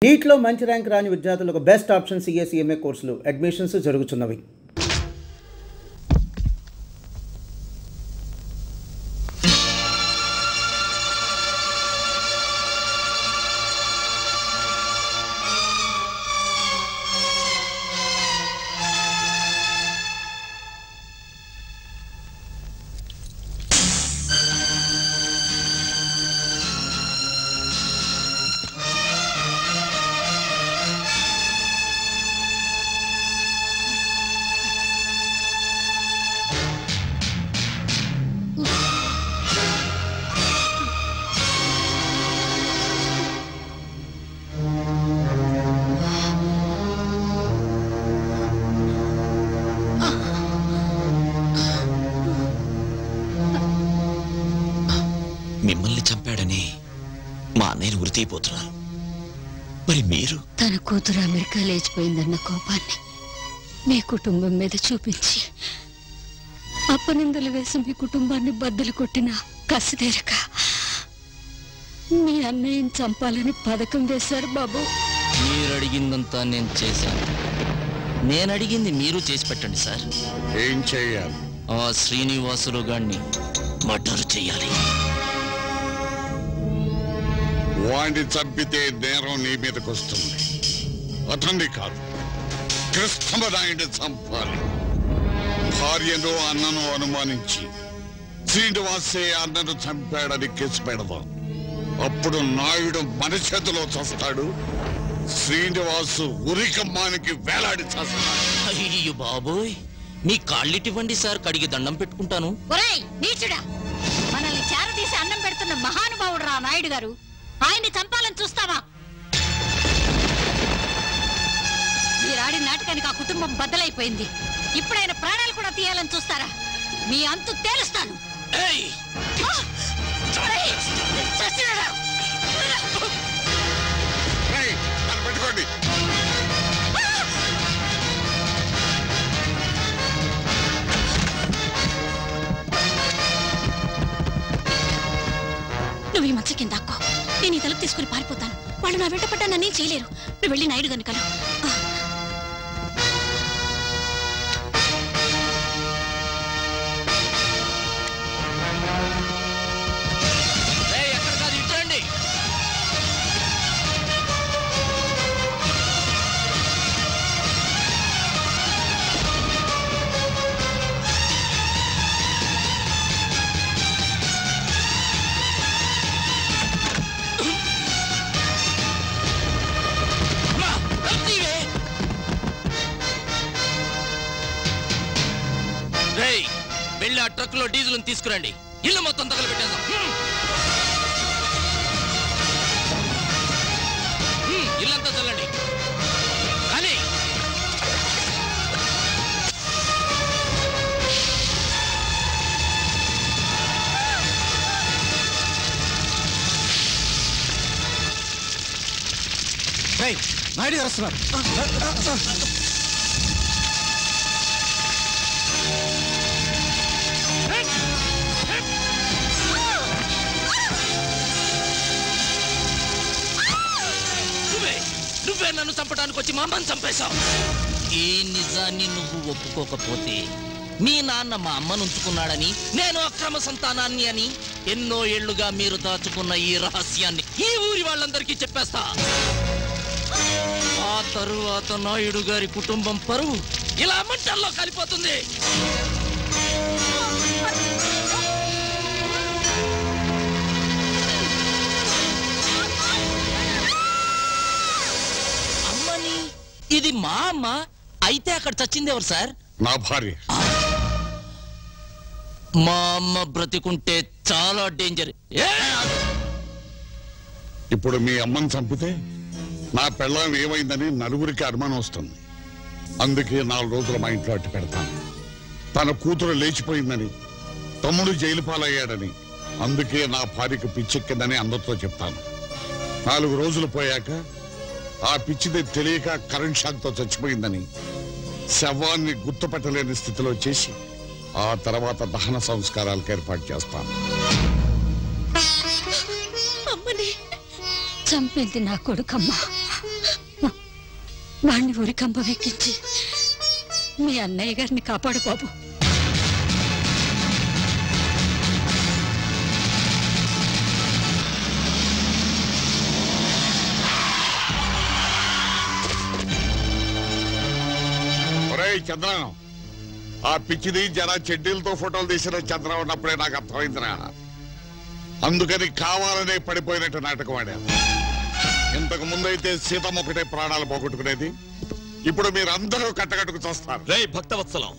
నీట్లో మంచి ర్యాంక్ రాని విద్యార్థులకు బెస్ట్ ఆప్షన్ CA కోర్సులు అడ్మిషన్స్ జరుగుతున్నవి. మిమ్మల్ని చంపాడని మా అన్నయ్యను ఉరితీపోతున్నారు. మరి మీరు? తన కూతురు అమెరికా లేచిపోయిందన్న కోపాన్ని మీ కుటుంబం మీద చూపించి అప్పనిందలు వేసి మీ కుటుంబాన్ని బద్దలు కొట్టిన కసిదేరక మీ అన్నయ్యని చంపాలని పథకం వేశారు బాబు. మీరు అడిగిందంతా నేను చేశాను. నేను అడిగింది మీరు చేసి పెట్టండి సార్. ఏం చేయాలి? ఆ శ్రీనివాసులు గారిని మర్డర్ చేయాలి. వాడిని చంపితే నేరం నీ మీదకి వస్తుంది. అతన్ని కాదు, కృష్ణమరాయుడిని చంపాలి. భార్యను అన్నను అనుమానించి శ్రీనివాసే అన్నను చంపాడని కేసు పెడదాం. అప్పుడు నాయుడు మన చేతిలో చస్తాడు, శ్రీనివాసు ఉరికమ్మానికి వేలాడి చస్తాడు. అయ్యో బాబోయ్, మీ కాళ్ళిటివ్వండి సార్, కడిగి దండం పెట్టుకుంటాను. మనల్ని చేరదీసి అన్నం పెడుతున్న మహానుభావుడు రా నాయుడు గారు, ఆయన్ని చంపాలని చూస్తావా? మీరాడి నాటకానికి ఆ కుటుంబం బద్దలైపోయింది. ఇప్పుడు ఆయన ప్రాణాలు కూడా తీయాలని చూస్తారా? మీ అంతు తేలుస్తాను. పెట్టుకోండి. నువ్వు ఈ మచ్చ కింద దాక్కో, నేను ఈ తలుపు తీసుకుని పారిపోతాను. వాళ్ళు నా వెంట పడ్డా నన్నేం చేయలేరు. నువ్వు వెళ్ళి నాయుడు గారిని కలు. వెళ్ళి ఆ ట్రక్ లో డీజిల్ తీసుకురండి. ఇల్లు మొత్తం తగలబెట్టేద్దాం. ఇల్లంతా చల్లండి. కానీ నాయుడు గారు వస్తున్నారు. నువ్వే నన్ను చంపడానికి వచ్చి మా అమ్మని చంపేశావు. ఈ నిజాన్ని నువ్వు ఒప్పుకోకపోతే మీ నాన్న మా అమ్మను ఉంచుకున్నాడని, నేను అక్రమ సంతానాన్ని అని ఎన్నో ఏళ్లుగా మీరు దాచుకున్న ఈ రహస్యాన్ని ఈ ఊరి వాళ్ళందరికీ చెప్పేస్తా. ఆ తరువాత నాయుడు గారి కుటుంబం పరువు ఇలా మంటల్లో కలిపోతుంది. ఇది మా అమ్మ అయితే అక్కడ చచ్చింది ఎవరు సార్? నా భార్య. మా అమ్మ బ్రతికుంటే చాలా డేంజర్. ఇప్పుడు మీ అమ్మని చంపితే నా పెళ్ళాం ఏమైందని నలుగురికి అనుమానం వస్తుంది. అందుకే 4 రోజులు మా ఇంట్లో అట్టు పెడతాను. తన కూతురు లేచిపోయిందని, తమ్ముడు జైలు పాలయ్యాడని, అందుకే నా భార్యకు పిచ్చెక్కిందని అందరితో చెప్తాను. 4 రోజులు పోయాక ఆ పిచ్చిది తెలియక కరెంట్ షాక్ తో చచ్చిపోయిందని, శవాన్ని గుర్తుపట్టలేని స్థితిలో చేసి ఆ తర్వాత దహన సంస్కారాలకు ఏర్పాటు చేస్తాను. చంపింది నా కొడుకమ్మా. వాణ్ణి ఉరికంబం ఎక్కించి మీ అన్నయ్య గారిని కాపాడు బాబు. చంద్రం, ఆ పిచ్చిది జన చెడ్డీలతో ఫోటోలు తీసిన చంద్రం ఉన్నప్పుడే నాకు అర్థమైందిరా. అందుకని కావాలనే పడిపోయినట్టు నాటకం ఆడాను. ఇంతకు ముందైతే సీతమ్మ ఒకటే ప్రాణాలు పోగొట్టుకునేది, ఇప్పుడు మీరందరూ కట్టకట్టుకు చూస్తారు. రే భక్తవత్సలం,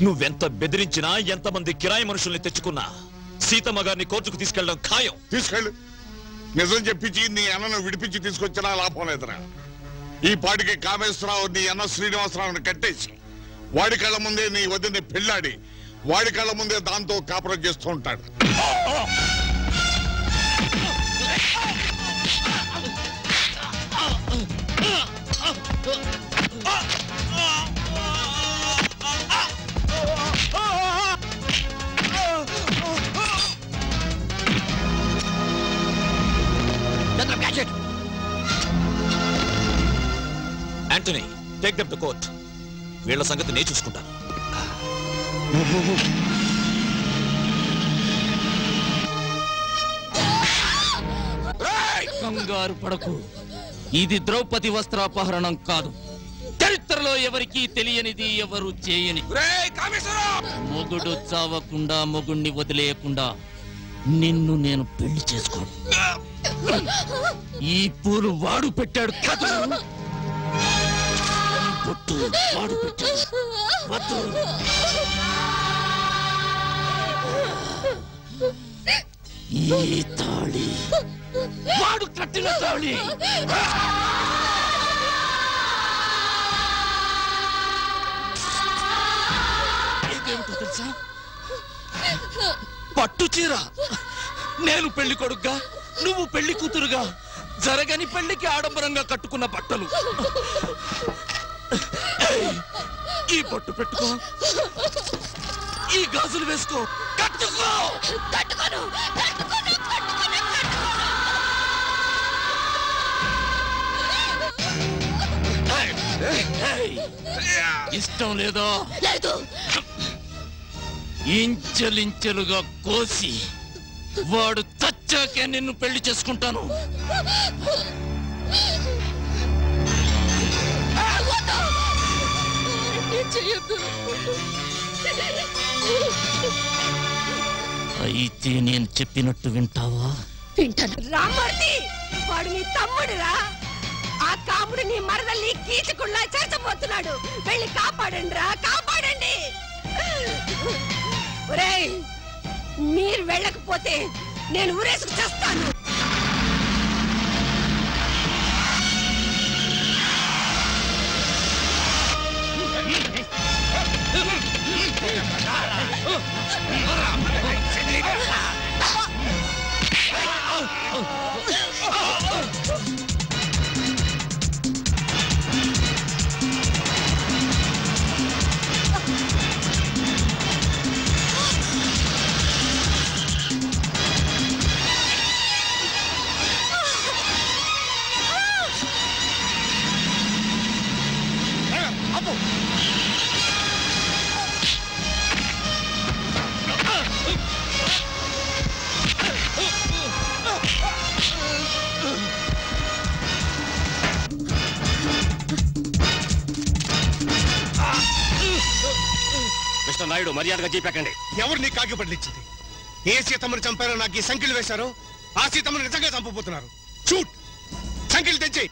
నువ్వెంత బెదిరించినా ఎంతమంది కిరాయి మనుషుల్ని తెచ్చుకున్నా సీతమ్మ గారిని కోర్టుకు తీసుకెళ్ళడం ఖాయం. తీసుకెళ్ళు. నిజం చెప్పించి నీ అన్నను విడిపించి తీసుకొచ్చినా లాభం లేదురా. ఈ పాటికి కామేశ్వరరావు నీ అన్న శ్రీనివాసరావుని కట్టేసి వాడి కళ్ళ ముందే నీ వదిని పెళ్ళాడి వాడి కళ్ళ ముందే దాంతో కాపురం చేస్తూ ఉంటాడు. Antony, take them to court. వీళ్ళ సంగతి నేను చూసుకుంటాను. కంగారు పడకు, ఇది ద్రౌపది వస్త్రాపహరణం కాదు. చరిత్రలో ఎవరికీ తెలియనిది, ఎవరు చేయని. మొగుడు చావకుండా మొగుణ్ణి వదిలేయకుండా నిన్ను నేను పెళ్లి చేసుకోను. ఈ పూలు వాడు పెట్టాడు కాదు, పొట్టు వాడు పెట్టాడు. వద్దు. ఈ తాళి వాడు కట్టిన తాళి. ఇదేమిటో తెలుసా? పట్టు చీర. నేను పెళ్లి కొడుకుగా, నువ్వు పెళ్లి కూతురుగా జరగని పెళ్లికి ఆడంబరంగా కట్టుకున్న బట్టలు. ఈ బొట్టు పెట్టుకో, ఈ గాజులు వేసుకో, కట్టుకో. ఇష్టం లేదో లేదు, ఇంచెలించెలుగా కోసి వాడు చచ్చాకే నిన్ను పెళ్లి చేసుకుంటాను. అయితే నేను చెప్పినట్టు వింటావా? వింటాను. రామ్మూర్తి, వాడు నీ తమ్ముడురా. ఆ కాముడు నీ మరదల్ని కీచుకుళ్ళ చేర్చబోతున్నాడు. వెళ్ళి కాపాడండి రా, కాపాడండి. ఒరేయ్, మీరు వెళ్ళకపోతే నేను ఊరేసుకు చేస్తాను. నాయుడు, మర్యాదగా చెప్పకండి. ఎవరు నీ కాకి పడలిచ్చింది? ఏ సీతమ్మని చంపారో నాకు ఈ సంఖ్యలు వేశారో ఆ సీతమ్మని నిజంగా చంపబోతున్నారు. షూట్, సంఖ్యలు తెచ్చి.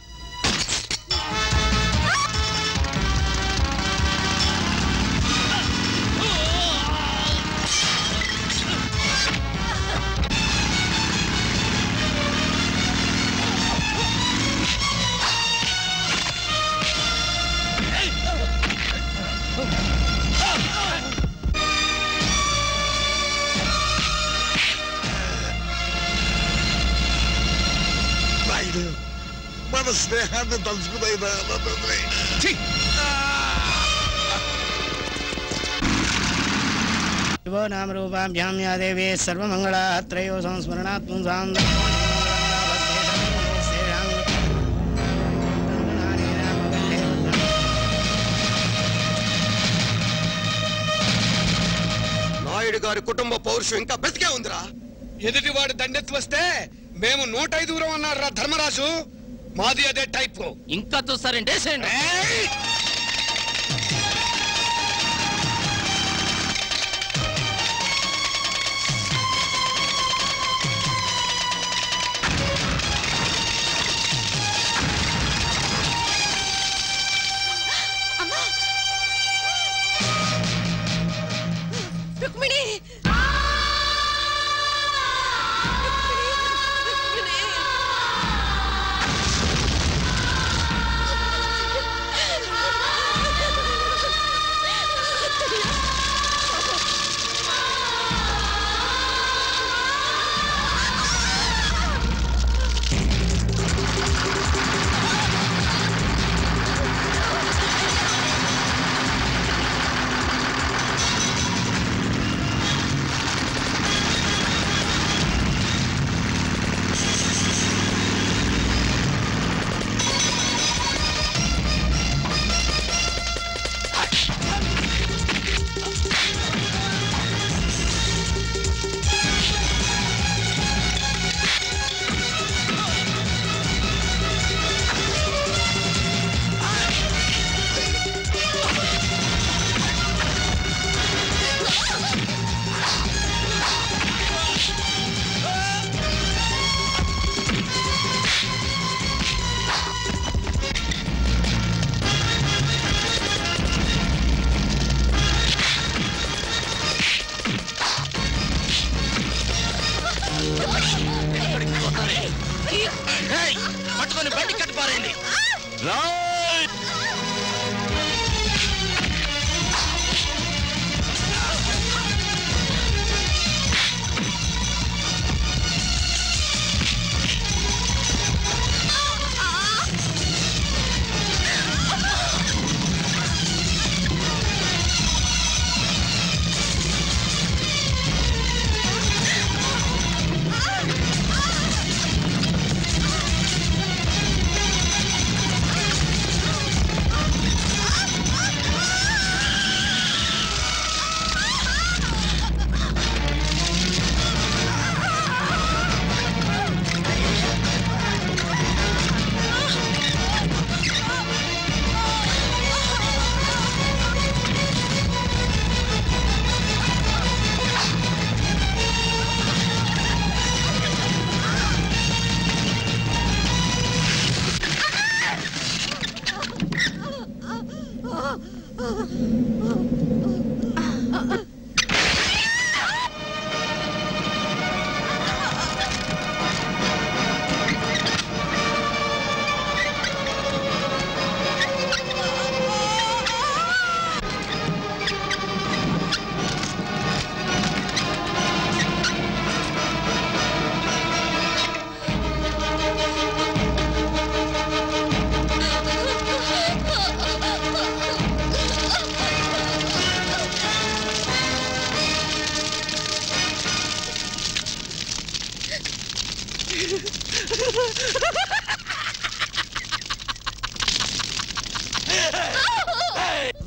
మన స్నేహాన్ని తలుచుకునైనా శివో నామ రూపాభ్యాం యా దేవీ సర్వమంగళాత్రయో సంస్మరణాత్మం సాంద గారి కుటుంబ పౌరుషం ఇంకా బ్రతికే ఉందిరా. ఎదుటివాడు దండెత్తి వస్తే మేము 105 అన్నాడు రా ధర్మరాజు. మాది అదే టైప్. ఇంకా చూసారంటే రుక్మిణి పట్టుకొని బండి కట్టిపారండి.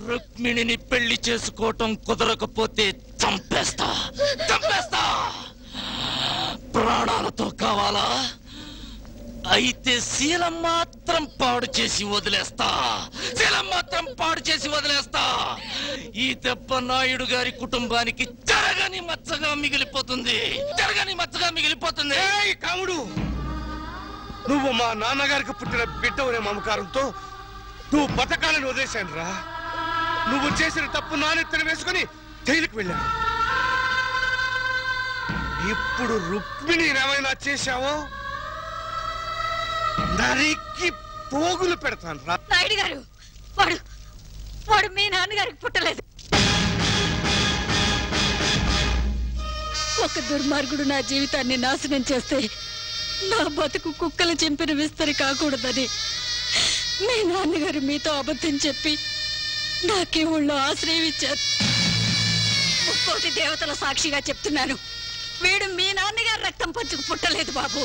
రుక్మిణిని పెళ్లి చేసుకోవటం కుదరకపోతే చంపేస్తా చంపేస్తా. ప్రాణాలతో కావాలా? అయితే శీలం మాత్రం పాడు చేసి వదిలేస్తా. శీలం మాత్రం పాడు చేసి వదిలేస్తా. ఈ దెబ్బ నాయుడు గారి కుటుంబానికి జరగని మచ్చగా మిగిలిపోతుంది. జరగని మచ్చగా మిగిలిపోతుంది. కాముడు, నువ్వు మా నాన్నగారికి పుట్టిన బిడ్డవనే మమకారంతో నువ్వు బతకాలని వదిలేశాను రా. నువ్వు చేసిన తప్పు నానెత్తన వేసుకుని జైలుకు వెళ్ళాను. ఇప్పుడు రుక్మిణి ఏమైనా చేశావో నరికి పోగులు పెడతాను రా. నాయుడు గారు, వాడు వాడు మీ నాన్నగారికి పుట్టలేదు. ఒక దుర్మార్గుడు నా జీవితాన్ని నాశనం చేస్తే నా బతుకు కుక్కలు చెంపిన విస్తరి కాకూడదని మీ నాన్నగారు మీతో అబద్ధం చెప్పి నాకే ఊళ్ళో ఆశ్రయం ఇచ్చారు. 30 దేవతల సాక్షిగా చెప్తున్నాను, వీడు మీ నాన్నగారు రక్తం పంచుకు పుట్టలేదు బాబు.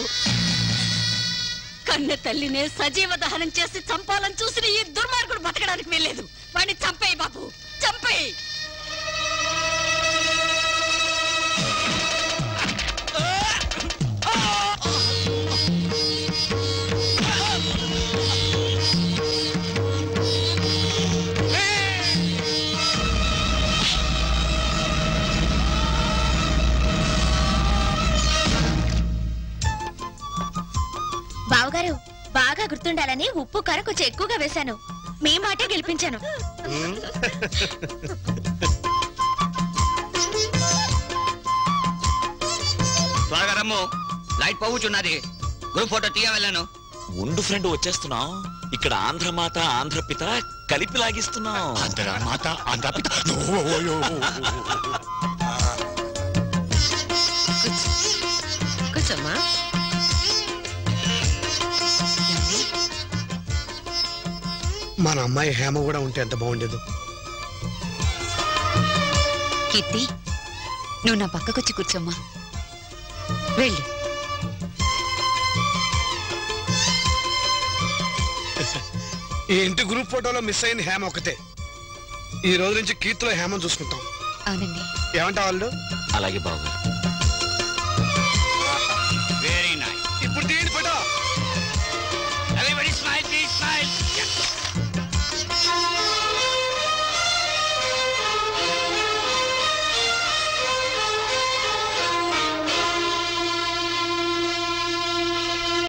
కన్న తల్లినే సజీవ దహనం చేసి చంపాలని చూసిన ఈ దుర్మార్గుడు బతకడానికి వెళ్ళలేదు. వాడిని చంపేయి బాబు, చంపేయి. ఉప్పు కారం కొంచెం ఎక్కువగా వేశాను. మీ మాటే గెలిపించాను. త్వరగా రమ్ము, లైట్ పోవుచున్నది. గ్రూప్ ఫోటో తీయ వెళ్ళాను. ఉండు ఫ్రెండ్, వచ్చేస్తున్నాం. ఇక్కడ ఆంధ్రమాత ఆంధ్రపిత కలిపి లాగిస్తున్నాం. ఆంధ్రమాత ఆంధ్రపిత. కూర్చోమ్మా. మన అమ్మాయి హేమ కూడా ఉంటే ఎంత బాగుండేదు. కీర్తి, నువ్వు నా పక్కకొచ్చి కూర్చోమ్మా. వెళ్ళు. ఈ ఇంటి గ్రూప్ ఫోటోలో మిస్ అయింది హేమ ఒకతే. ఈ రోజు నుంచి కీర్తిలో హేమను చూసుకుంటాం. అవునండి. ఏమంటావు వాళ్ళు? అలాగే బావగారు.